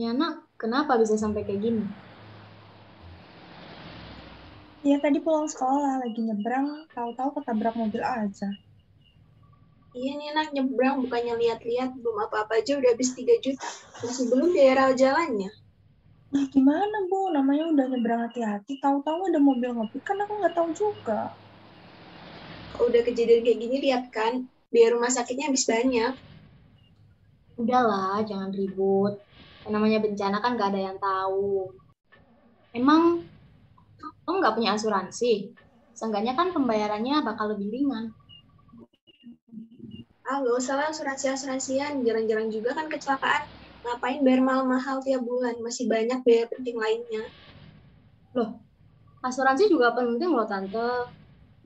Ini anak kenapa bisa sampai kayak gini? Iya tadi pulang sekolah lagi nyebrang, tahu-tahu ketabrak mobil aja. Iya nih anak nyebrang bukannya lihat-lihat belum apa-apa aja udah habis 3 juta. Masih belum biaya rawat jalannya. Nah gimana Bu, namanya udah nyebrang hati-hati, tahu-tahu ada mobil ngebut kan aku nggak tahu juga. Kalau udah kejadian kayak gini lihat kan, biaya rumah sakitnya habis banyak. Udahlah, jangan ribut. Yang namanya bencana kan gak ada yang tahu. Emang kamu nggak punya asuransi? Seenggaknya kan pembayarannya bakal lebih ringan. Ah, gak usah lah asuransi-asuransian. Jarang-jarang juga kan kecelakaan. Ngapain bayar mahal-mahal tiap bulan? Masih banyak biaya penting lainnya. Loh, asuransi juga penting loh Tante.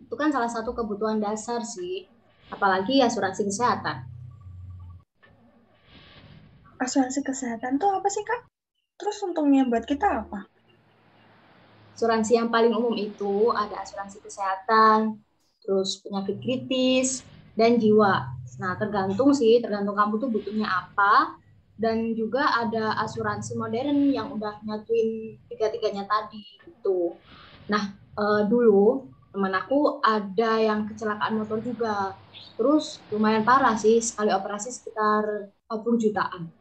Itu kan salah satu kebutuhan dasar sih. Apalagi asuransi kesehatan. Asuransi kesehatan tuh apa sih Kak? Terus untungnya buat kita apa? Asuransi yang paling umum itu ada asuransi kesehatan, terus penyakit kritis, dan jiwa. Nah, tergantung kamu tuh butuhnya apa, dan juga ada asuransi modern yang udah nyatuin tiga-tiganya tadi gitu. Nah, dulu teman aku ada yang kecelakaan motor juga. Terus lumayan parah sih, sekali operasi sekitar 40 jutaan.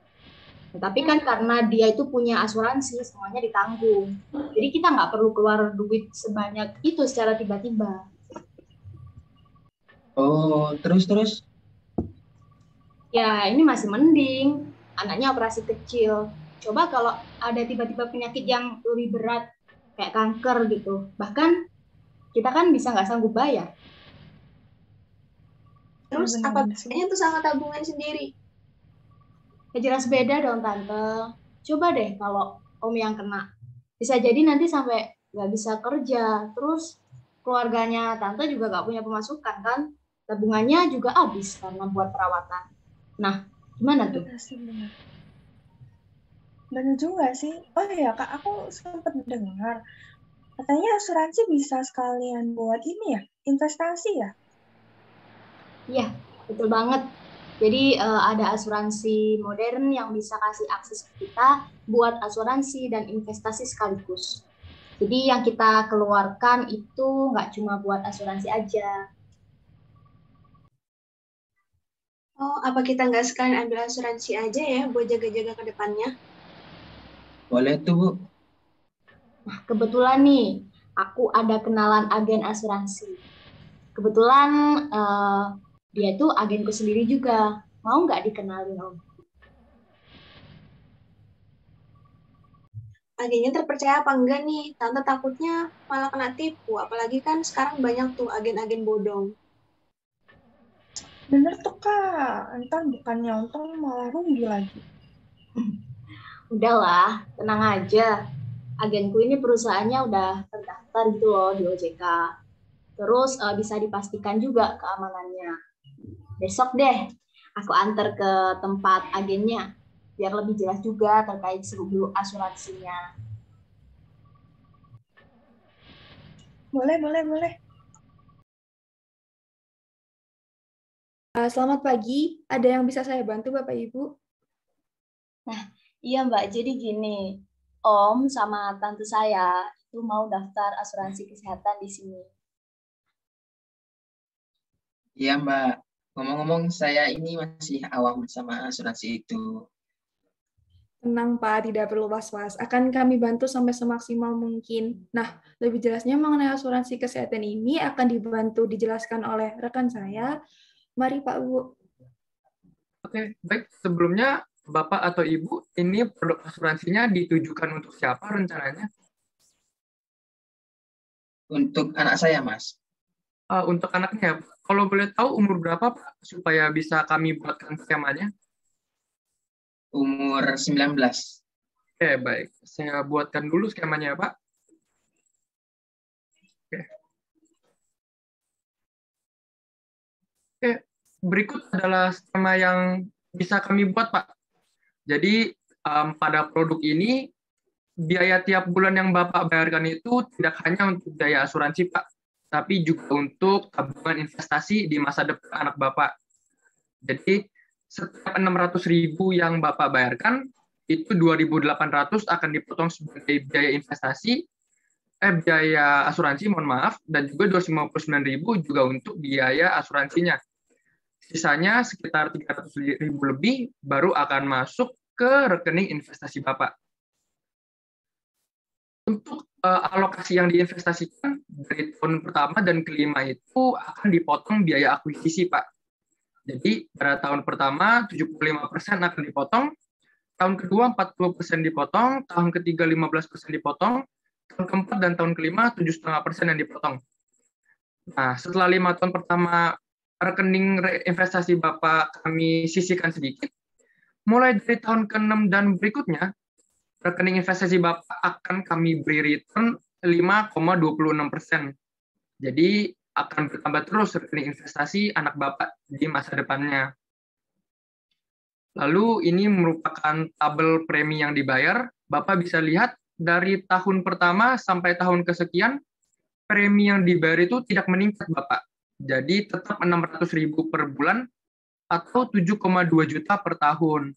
Nah, tapi kan karena dia itu punya asuransi, semuanya ditanggung. Jadi kita nggak perlu keluar duit sebanyak itu secara tiba-tiba. Oh, terus. Ya, ini masih mending. Anaknya operasi kecil. Coba kalau ada tiba-tiba penyakit yang lebih berat, kayak kanker gitu. Bahkan kita kan bisa nggak sanggup bayar. Terus apa Bener-bener sih. bedanya tuh sama tabungan sendiri? Ya jelas beda dong, Tante. Coba deh kalau Om yang kena. Bisa jadi nanti sampai nggak bisa kerja. Terus keluarganya Tante juga nggak punya pemasukan kan? Tabungannya juga habis karena buat perawatan. Nah, gimana tuh? Bener sih, bener. Bener juga sih. Oh iya Kak, aku sempat dengar. Katanya asuransi bisa sekalian buat ini ya, investasi ya? Iya, betul banget. Jadi ada asuransi modern yang bisa kasih akses ke kita buat asuransi dan investasi sekaligus. Jadi yang kita keluarkan itu nggak cuma buat asuransi aja. Oh, apa kita nggak sekalian ambil asuransi aja ya buat jaga-jaga ke depannya? Boleh tuh, Bu. Nah, kebetulan nih, aku ada kenalan agen asuransi. Kebetulan eh, dia tuh agenku sendiri juga. Mau nggak dikenalin, Om? Agennya terpercaya apa enggak nih? Tante takutnya malah kena tipu. Apalagi kan sekarang banyak tuh agen-agen bodong. Bener tuh Kak, entar bukannya untung malah rugi lagi. Udahlah, tenang aja. Agenku ini perusahaannya udah terdaftar gitu loh di OJK. Terus bisa dipastikan juga keamanannya. Besok deh, aku antar ke tempat agennya biar lebih jelas juga terkait seluruh asuransinya. Boleh, boleh, boleh. Selamat pagi, ada yang bisa saya bantu Bapak Ibu? Nah, iya Mbak, jadi gini, Om sama tante saya itu mau daftar asuransi kesehatan di sini. Iya, Mbak. Ngomong-ngomong, saya ini masih awam sama asuransi itu. Tenang Pak, tidak perlu was-was. Akan kami bantu sampai semaksimal mungkin. Nah, lebih jelasnya mengenai asuransi kesehatan ini akan dibantu dijelaskan oleh rekan saya. Mari Pak Bu. Oke, baik. Sebelumnya, Bapak atau Ibu, ini produk asuransinya ditujukan untuk siapa rencananya? Untuk anak saya, Mas. Untuk anaknya, kalau boleh tahu umur berapa, Pak? Supaya bisa kami buatkan skemanya. Umur 19. Oke, baik. Saya buatkan dulu skemanya, Pak. Oke. Oke, berikut adalah skema yang bisa kami buat, Pak. Jadi, pada produk ini, biaya tiap bulan yang Bapak bayarkan itu tidak hanya untuk biaya asuransi, Pak, tapi juga untuk tabungan investasi di masa depan anak Bapak. Jadi, setiap 600.000 yang Bapak bayarkan, itu 2.800 akan dipotong sebagai biaya investasi, biaya asuransi, mohon maaf, dan juga 259.000 juga untuk biaya asuransinya. Sisanya sekitar 300.000 lebih baru akan masuk ke rekening investasi Bapak. Untuk alokasi yang diinvestasikan dari tahun pertama dan kelima itu akan dipotong biaya akuisisi, Pak. Jadi pada tahun pertama 75% akan dipotong, tahun kedua 40% dipotong, tahun ketiga 15% dipotong, tahun keempat dan tahun kelima 7,5% yang dipotong. Nah, setelah 5 tahun pertama rekening investasi Bapak kami sisihkan sedikit, mulai dari tahun ke-6 dan berikutnya, rekening investasi Bapak akan kami beri return 5,26%. Jadi akan bertambah terus rekening investasi anak Bapak di masa depannya. Lalu ini merupakan tabel premi yang dibayar. Bapak bisa lihat dari tahun pertama sampai tahun kesekian, premi yang dibayar itu tidak meningkat, Bapak. Jadi tetap 600.000 per bulan atau 7,2 juta per tahun.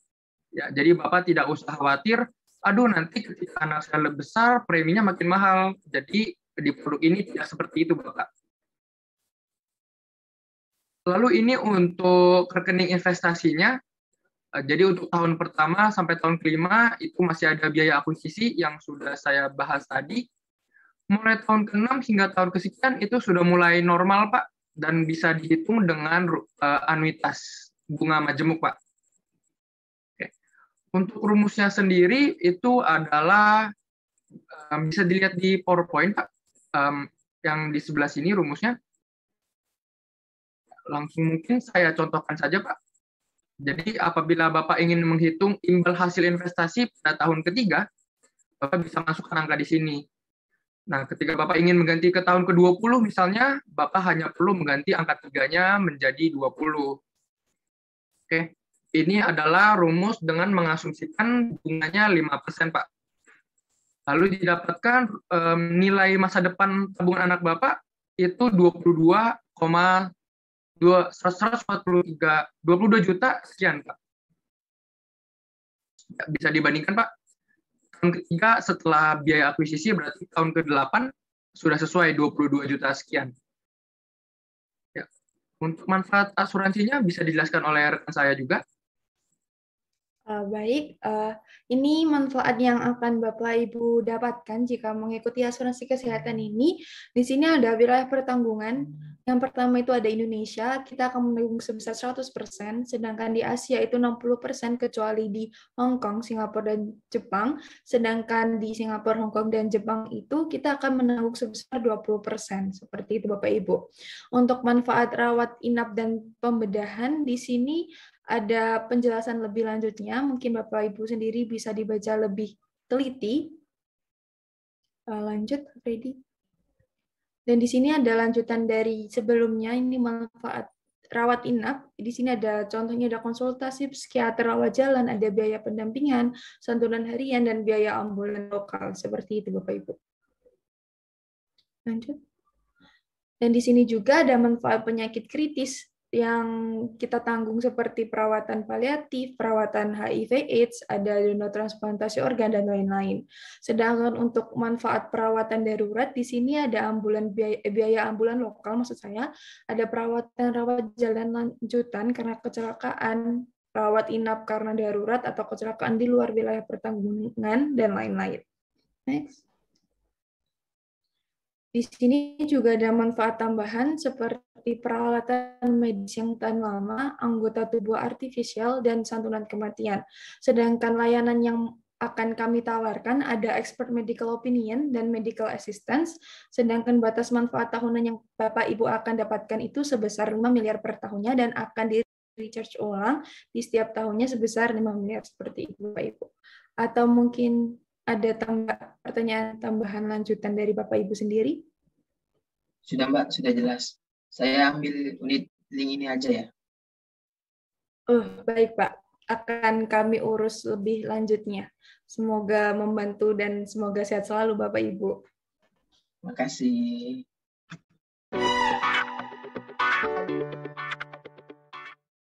Ya, jadi Bapak tidak usah khawatir, aduh nanti ketika anak saya lebih besar, preminya makin mahal. Jadi di produk ini tidak seperti itu, Bapak. Lalu ini untuk rekening investasinya, jadi untuk tahun pertama sampai tahun kelima itu masih ada biaya akuisisi yang sudah saya bahas tadi. Mulai tahun ke-6 hingga tahun kesekian itu sudah mulai normal, Pak, dan bisa dihitung dengan anuitas bunga majemuk, Pak. Oke. Untuk rumusnya sendiri itu adalah bisa dilihat di PowerPoint, Pak, yang di sebelah sini rumusnya. Langsung mungkin saya contohkan saja, Pak. Jadi apabila Bapak ingin menghitung imbal hasil investasi pada tahun ketiga, Bapak bisa masukkan angka di sini. Nah, ketika Bapak ingin mengganti ke tahun ke-20 misalnya, Bapak hanya perlu mengganti angka 3-nya menjadi 20. Oke, ini adalah rumus dengan mengasumsikan bunganya 5%, Pak. Lalu didapatkan nilai masa depan tabungan anak Bapak itu 22 juta sekian, Pak. Bisa dibandingkan, Pak. Tahun ketiga setelah biaya akuisisi berarti tahun ke-8 sudah sesuai 22 juta sekian. Ya. Untuk manfaat asuransinya bisa dijelaskan oleh rekan saya juga. Baik, ini manfaat yang akan Bapak Ibu dapatkan jika mengikuti asuransi kesehatan ini. Di sini ada wilayah pertanggungan. Yang pertama itu ada Indonesia, kita akan menanggung sebesar 100%, sedangkan di Asia itu 60% kecuali di Hong Kong, Singapura, dan Jepang. Sedangkan di Singapura, Hong Kong, dan Jepang itu kita akan menanggung sebesar 20%. Seperti itu Bapak Ibu. Untuk manfaat rawat inap dan pembedahan, di sini ada penjelasan lebih lanjutnya, mungkin Bapak Ibu sendiri bisa dibaca lebih teliti. Lanjut, Freddy. Dan di sini ada lanjutan dari sebelumnya, ini manfaat rawat inap. Di sini ada contohnya, ada konsultasi psikiater rawat jalan, ada biaya pendampingan, santunan harian, dan biaya ambulan lokal. Seperti itu Bapak Ibu. Lanjut. Dan di sini juga ada manfaat penyakit kritis yang kita tanggung seperti perawatan paliatif, perawatan HIV/AIDS, ada donor transplantasi organ, dan lain-lain. Sedangkan untuk manfaat perawatan darurat, di sini ada biaya ambulan lokal, maksud saya, ada perawatan rawat jalan lanjutan karena kecelakaan, rawat inap karena darurat, atau kecelakaan di luar wilayah pertanggungan, dan lain-lain. Next. Di sini juga ada manfaat tambahan seperti peralatan medis yang tahan lama, anggota tubuh artifisial, dan santunan kematian. Sedangkan layanan yang akan kami tawarkan ada expert medical opinion dan medical assistance, sedangkan batas manfaat tahunan yang Bapak Ibu akan dapatkan itu sebesar 5 miliar per tahunnya dan akan di-recharge ulang di setiap tahunnya sebesar 5 miliar seperti itu Bapak Ibu. Atau mungkin ada pertanyaan tambahan lanjutan dari Bapak Ibu sendiri? Sudah Mbak, sudah jelas. Saya ambil unit link ini aja ya. Baik Pak, akan kami urus lebih lanjutnya. Semoga membantu dan semoga sehat selalu Bapak Ibu. Terima kasih.